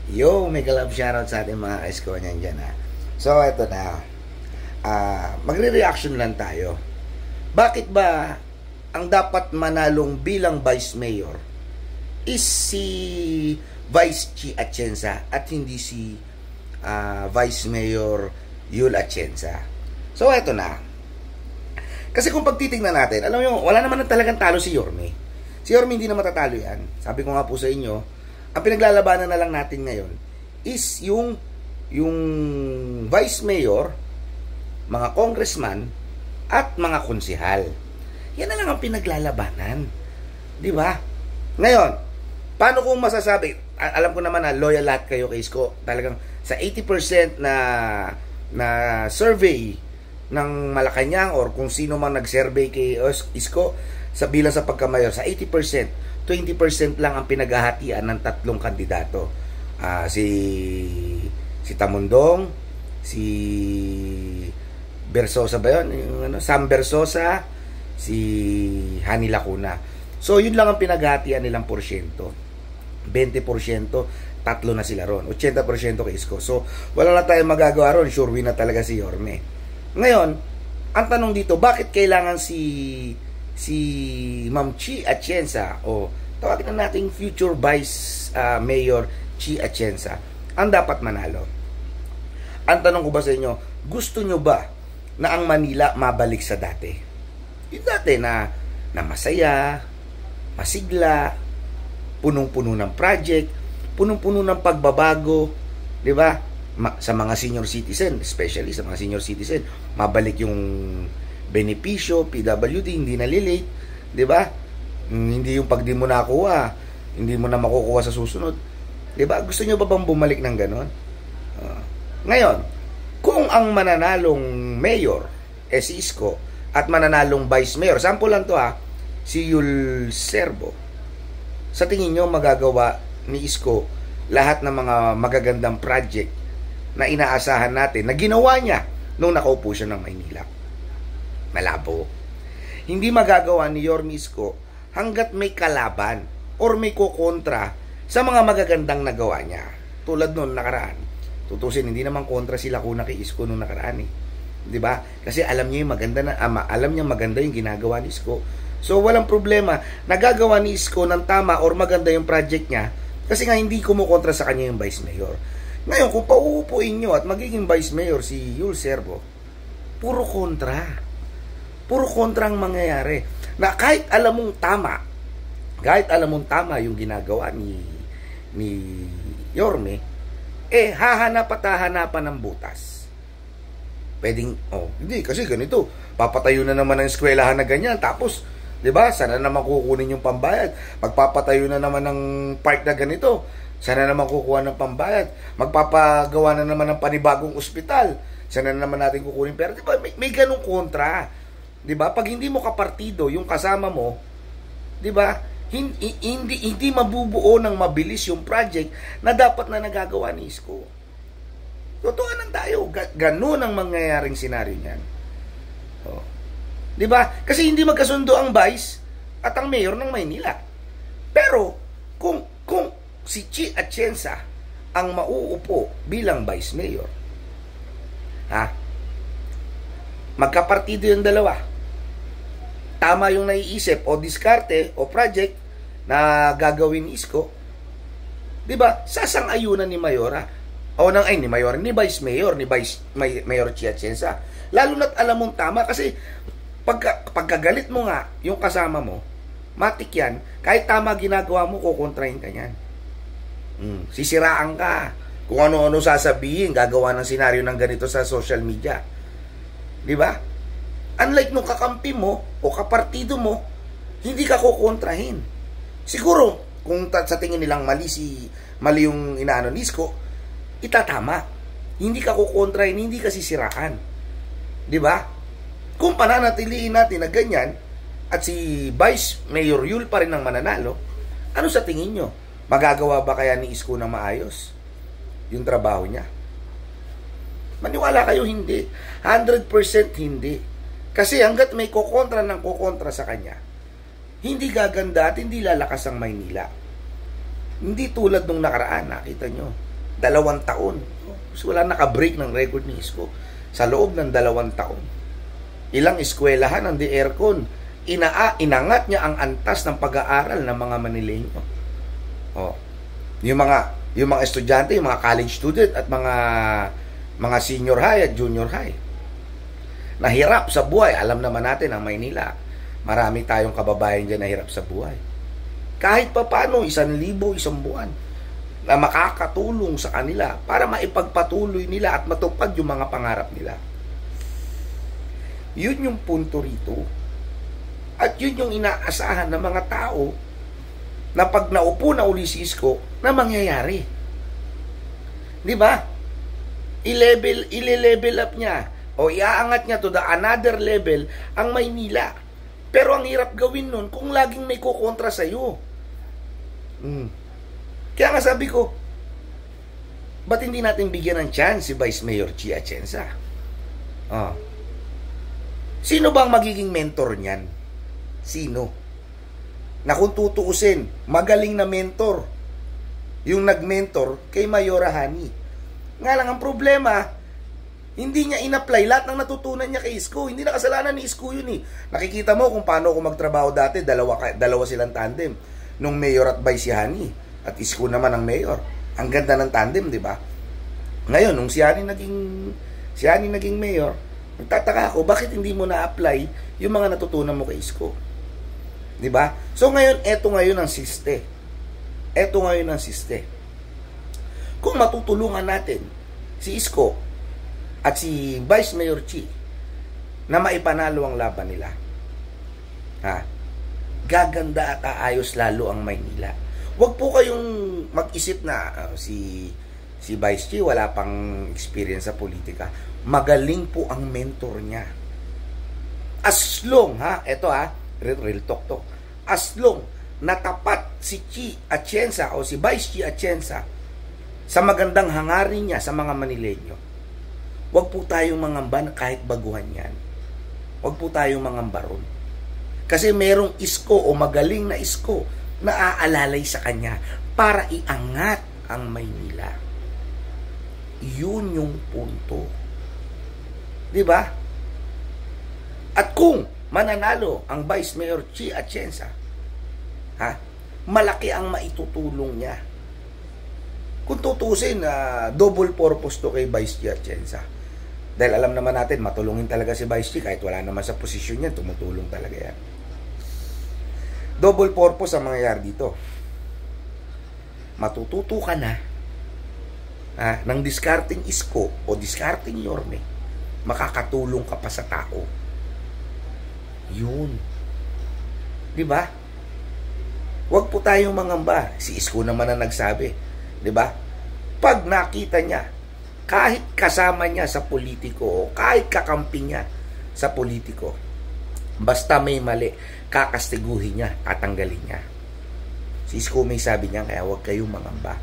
Yo, mega love shoutout sa ating mga kaisko niyan dyan ha. So, eto na. Magre-reaction lang tayo. Bakit ba ang dapat manalong bilang Vice Mayor is si Vice Chi Atienza at hindi si Vice Mayor Yul Atienza? So, eto na. Kasi kung pagtitingnan natin, alam nyo, wala naman talagang talo si Yorme. Si Yorme hindi na matatalo yan. Sabi ko nga po sa inyo, ang pinaglalabanan na lang natin ngayon is yung vice mayor, mga congressman, at mga konsihal. Yan na lang ang pinaglalabanan. Di ba? Ngayon, paano kung masasabi, alam ko naman na loyal lahat kayo kay Isko, talagang sa 80% na survey ng Malacanang or kung sino mang nag-survey kay Isko sa bilang sa pagkamayor, sa 80%, 20% lang ang pinaghahatian ng tatlong kandidato. Si Tamundong, si Bersosa ba yun? Sam Bersosa, si Hani Lacuna. So, yun lang ang pinaghahatian nilang porsyento. 20%, tatlo na sila ron. 80% kay Isko. So, wala na tayong magagawa ron. Sure win na talaga si Yorme. Ngayon, ang tanong dito, bakit kailangan si Ma'am Chi Atienza o tawagin na nating future Vice Mayor Chi Atienza ang dapat manalo? Ang tanong ko ba sa inyo, gusto nyo ba na ang Manila mabalik sa dati? Yung dati na masaya, masigla, punong-puno ng project, punong-puno ng pagbabago, di ba? Sa mga senior citizen, especially sa mga senior citizen, mabalik yung benepisyo, PWD, hindi na lilate, di ba? Hindi yung pag di mo nakuha, hindi mo na makukuha sa susunod. Di ba? Gusto nyo ba bang bumalik ng ganon? Ngayon, kung ang mananalong mayor si Isko at mananalong vice mayor, sample lang to si Yul Servo, sa tingin nyo magagawa ni Isko lahat ng mga magagandang project na inaasahan natin na ginawa niya nung nakaupo siya ng Maynila? Malabo. Hindi magagawa ni Yorme Isko hanggat may kalaban or may kukontra sa mga magagandang nagawa niya. Tulad nun nakaraan. Tutusin, hindi naman kontra sila Lacuna kay Isko nung nakaraan eh. 'Di ba? Kasi alam niya yung maganda yung ginagawa ni Isko. So walang problema. Nagagawa ni Isko ng tama or maganda yung project niya kasi nga hindi kumukontra sa kanya yung vice mayor. Ngayon, kung pauupuin nyo at magiging vice mayor si Yul Servo, puro kontra. Puro kontra ang mangyayari. Na kahit alam mong tama yung ginagawa ni Yorme, hahanap at hahanapan ng butas. Pwedeng, hindi, kasi ganito, papatayo na naman ang eskwelahan na ganyan, tapos, di ba, sana naman kukunin yung pambayad. Magpapatayo na naman ng park na ganito, sana naman kukuha ng pambayad. Magpapagawa na naman ng panibagong ospital, sana naman natin kukunin. Pero, di ba, may ganong kontra. 'Di ba? Pag hindi mo kapartido yung kasama mo, 'di ba? Hindi mabubuo ng mabilis yung project na dapat na nagagawa ni Isko. Totoo tayo, ganun ang mangyayaring senaryo niyan. 'Di ba? Kasi hindi magkasundo ang vice at ang mayor ng Maynila. Pero kung si Chi Atienza ang mauupo bilang vice mayor, magkapartido yung dalawa. Tama yung naiisip o diskarte o project na gagawin ni Isko, 'di ba? Sasang-ayunan ni Mayora ni Vice Mayor, ni Vice Mayor Chi Atienza. Lalo na't alam mong tama kasi pagkagalit mo nga yung kasama mo, matik yan, kahit tama ginagawa mo, kukontrahin ka niyan. Sisiraan ka. Kung ano-ano sasabihin, gagawa ng senaryo ng ganito sa social media. 'Di ba? Unlike nung kakampi mo o kapartido mo, hindi ka kukontrahin. Siguro, kung sa tingin nilang mali yung inaano ni Isko, itatama. Hindi ka kukontrahin, hindi ka sisiraan. 'Di ba? Kung pananatiliin natin na ganyan, at si Vice Mayor Yul pa rin ang mananalo, ano sa tingin nyo? Magagawa ba kaya ni Isko na maayos yung trabaho niya? Maniwala kayo, hindi. 100% hindi. Kasi hanggat may kukontra sa kanya, hindi gaganda at hindi lalakas ang Maynila. Hindi tulad nung nakaraan, nakita nyo. 2 taon. So, wala naka-break ng record ni Isko. Sa loob ng 2 taon. Ilang eskwelahan ang di aircon. Inangat niya ang antas ng pag-aaral ng mga Manileño. Oh. Yung mga estudyante, yung mga college student at mga senior high at junior high. Nahirap sa buhay. Alam naman natin ang Maynila. Marami tayong kababayan dyan na hirap sa buhay. Kahit pa paano, 1,000 isang buwan na makakatulong sa kanila para maipagpatuloy nila at matupad yung mga pangarap nila. Yun yung punto rito. At yun yung inaasahan ng mga tao na pag naupo na uli si Isko, na mangyayari. Di ba? I-level up niya o iaangat niya to the another level ang Maynila. Pero ang hirap gawin nun kung laging may kukontra sa'yo. Kaya nga sabi ko, ba't hindi natin bigyan ng chance si Vice Mayor Chi Atienza? Sino bang magiging mentor niyan? Sino? Na kung tutuusin, magaling na mentor yung nag-mentor kay Mayora Hani. Nga lang ang problema, hindi niya in-apply lahat ng natutunan niya kay Isko. Hindi na kasalanan ni Isko yun eh. Nakikita mo kung paano ako magtrabaho dati, dalawa silang tandem. Nung mayor at vice si Hani, at Isko naman ang mayor. Ang ganda ng tandem, di ba? Ngayon, nung si Hani naging mayor, nagtataka ako, bakit hindi mo na-apply yung mga natutunan mo kay Isko? Di ba? So ngayon, eto ngayon ang siste. Kung matutulungan natin si Isko at si Vice Mayor Chi na maipanalo ang laban nila, gaganda at aayos lalo ang Maynila. Huwag po kayong mag-isip na si Vice Chi wala pang experience sa politika. Magaling po ang mentor niya. As long, real talk to. As long natapat si Chi Atienza o si Vice Chi Atienza sa magandang hangarin niya sa mga Manileño, huwag po tayong mangamba na kahit baguhan yan. Huwag po tayong mangamba ron. Kasi merong Isko o magaling na Isko na aalalay sa kanya para iangat ang Maynila. Yun yung punto. Diba? At kung mananalo ang Vice Mayor Chi Atienza, malaki ang maitutulong niya. Kung tutusin, double purpose to kay Vice Chi Atienza. Dahil alam naman natin, matulungin talaga si Vice Chi kahit wala naman sa posisyon niya, tumutulong talaga yan. Double purpose ang mangyayari dito. Matututo ka na ng discarding Isko o discarding Yorme, makakatulong ka pa sa tao. Yun. Diba? Huwag po tayong mangamba. Si Isko naman ang nagsabi. Diba? Pag nakita niya, kahit kasama niya sa politiko o kahit kakampi niya sa politiko, basta may mali, kakastiguhin niya, tatanggalin niya. Si Isko may sabi niya, kaya huwag kayong mangamba.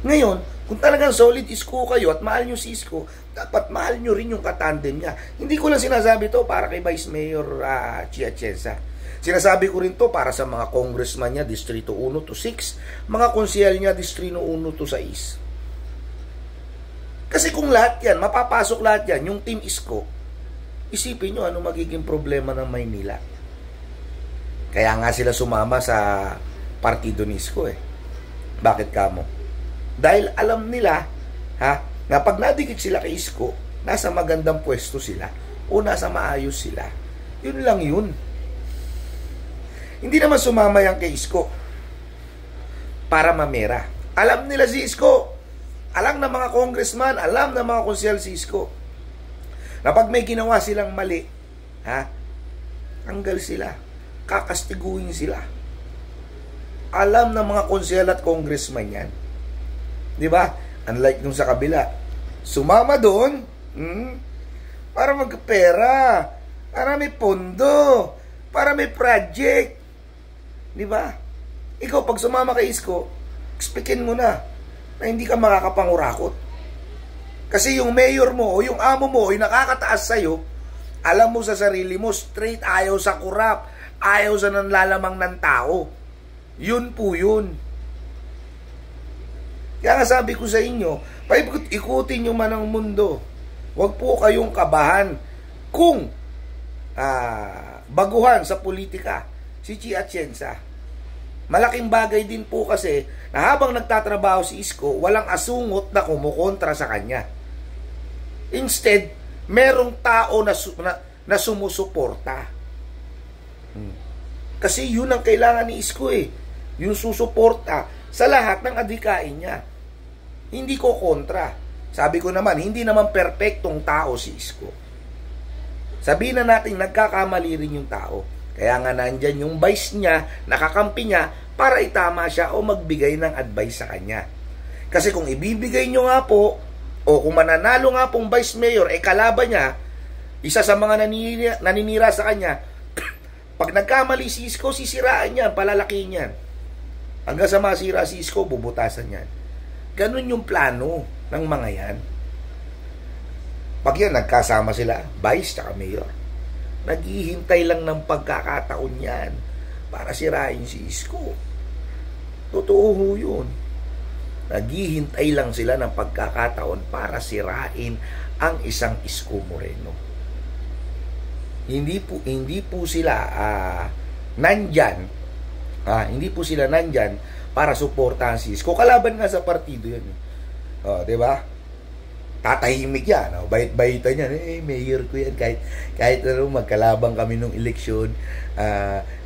Ngayon, kung talagang solid Isko kayo at mahal nyo si Isko, dapat mahal nyo rin yung katandem niya. Hindi ko lang sinasabi to para kay Vice Mayor Chi Atienza. Sinasabi ko rin to para sa mga congressman niya, Distrito 1 to 6, mga konsehal niya, Distrito 1 to 6. Kasi kung lahat yan, mapapasok lahat yan, yung Team Isko, isipin nyo ano magiging problema ng Maynila. Kaya nga sila sumama sa partido ni Isko eh. Bakit kamo? Dahil alam nila na pag nadikit sila kay Isko, nasa magandang pwesto sila o nasa maayos sila. Yun lang yun. Hindi naman sumama yan kay Isko para mamera. Alam nila si Isko. Alam ng mga congressman, alam ng mga konsehal si Isko na pag may ginawa silang mali, tanggal sila, kakastiguin sila. Alam ng mga konsehal at congressman yan. Di ba? Unlike nung sa kabila, sumama doon para magpera, para may pondo, para may project. Di ba? Ikaw, pag sumama kay Isko, expectin mo na hindi ka makakapangurakot. Kasi yung mayor mo o yung amo mo ay nakakataas sa'yo, alam mo sa sarili mo, straight, ayaw sa kurap, ayaw sa nanlalamang ng tao. Yun po yun. Kaya nga sabi ko sa inyo, paikot-ikutin nyo man ang mundo. Huwag po kayong kabahan kung baguhan sa politika si Chi Atienza. Malaking bagay din po kasi na habang nagtatrabaho si Isko, walang asungot na kumukontra sa kanya. Instead, merong tao na sumusuporta. Kasi yun ang kailangan ni Isko eh. Yung susuporta sa lahat ng adhikain niya. Hindi ko kontra. Sabi ko naman, hindi naman perpektong tao si Isko. Sabihin na natin, nagkakamali rin yung tao. Kaya nga nandyan yung vice niya, nakakampi niya, para itama siya o magbigay ng advice sa kanya. Kasi kung ibibigay nyo nga po, o kung mananalo nga pong vice mayor, kalaban niya, isa sa mga naninira sa kanya, pag nagkamali si Isko, sisiraan niya, palalaki niyan. Hanggang sa masira si Isko, bubutasan niyan. Ganun yung plano ng mga yan. Pag yan, nagkasama sila, vice tsaka mayor, naghihintay lang ng pagkakataon yan para sirain si Isko. Totoo ho yun. Naghihintay lang sila ng pagkakataon para sirain ang isang Isko Moreno. Hindi po sila nandyan, hindi po sila nandyan para suportahan si Isko. Kalaban nga sa partido yan. Di ba? Tatahimik yan. Bait-baitan yan. Mayor ko yan. Kahit magkalabang kami nung eleksyon.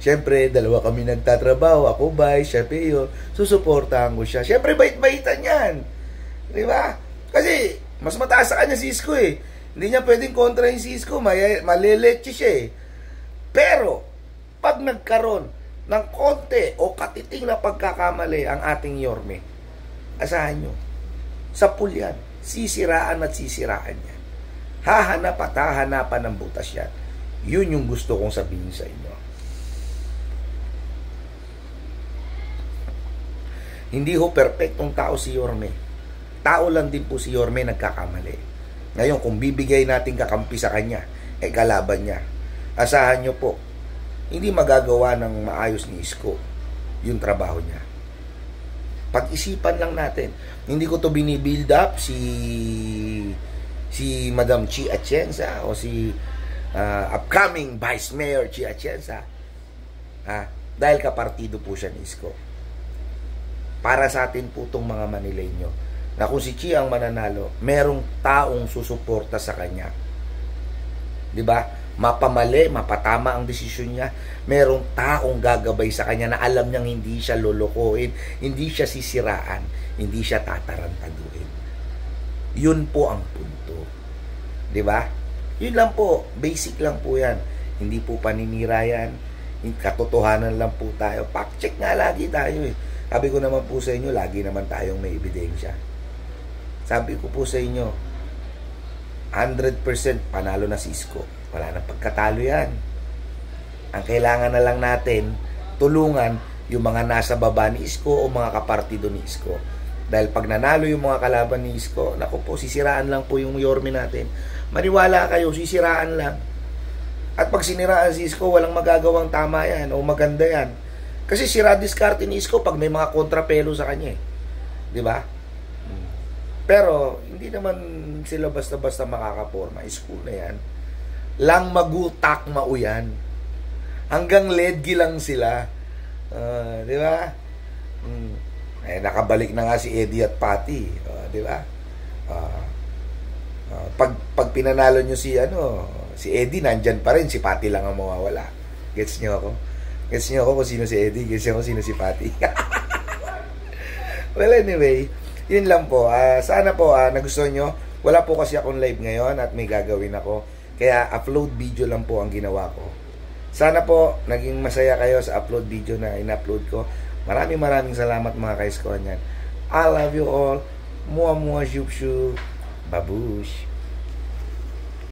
Siyempre, dalawa kami nagtatrabaho. Ako vice, siya mayor. Susuportahan ko siya. Siyempre, bait-baitan yan. Di ba? Kasi, mas mataas sa kanya si Isko eh. Hindi niya pwedeng kontrahin si Isko. Maleleche siya eh. Pero, pag nagkaroon ng konti o katiting na pagkakamali ang ating Yorme, asahan nyo, sa pulyan, sisiraan at sisiraan niya. Hahanap at hahanapan ng butas yan. Yun yung gusto kong sabihin sa inyo. Hindi ho perfectong tao si Yorme. Tao lang din po si Yorme, nagkakamali. Ngayon, kung bibigay natin kakampi sa kanya, kalaban niya. Asahan nyo po, hindi magagawa ng maayos ni Isko yung trabaho niya. Pag-isipan lang natin. Hindi ko to binibuild up si Madam Chi Atienza o si upcoming Vice Mayor Chi Atienza. Dahil kapartido po siya ni Isko. Para sa atin po itong mga Manileño, na kung si Chi ang mananalo, merong taong susuporta sa kanya. 'Di ba? Mapamali, mapatama ang desisyon niya, merong taong gagabay sa kanya na alam niyang hindi siya lolokohin, hindi siya sisiraan, hindi siya tatarantaduhin. Yun po ang punto. 'Di ba? Yun lang po, basic lang po 'yan. Hindi po paninira 'yan. Katotohanan lang po tayo. Fact check nga lagi tayo eh. Sabi ko naman po sa inyo, lagi naman tayong may ebidensya. Sabi ko po sa inyo, 100% panalo na si Isko. Wala nang pagkatalo yan. Ang kailangan na lang natin, tulungan yung mga nasa baba ni Isko o mga kapartido ni Isko. Dahil pag nanalo yung mga kalaban ni Isko, naku po, sisiraan lang po yung Yorme natin. Maniwala kayo, sisiraan lang. At pag siniraan si Isko, walang magagawang tama yan o maganda yan. Kasi sira diskarte ni Isko pag may mga kontrapelo sa kanya eh. 'Di ba? Pero hindi naman sila basta-basta makakaporma. Isko na yan. Lang magutak mauyan. Hanggang ledgi lang sila. 'Di ba? Nakabalik na nga si Eddie at Patty, 'di ba? Pag pinanalo nyo si Eddie, nandyan pa rin, si Patty lang ang mawawala. Gets nyo ako? Gets nyo ako kung sino si Eddie, gets nyo ako sino si Patty. Well, anyway, yun lang po. Sana po nagustuhan nyo. Wala po kasi akong live ngayon at may gagawin ako. Kaya upload video lang po ang ginawa ko. Sana po naging masaya kayo sa upload video na in-upload ko. Maraming salamat mga kaiskohan yan. I love you all. Mua mua shub shub. Babush.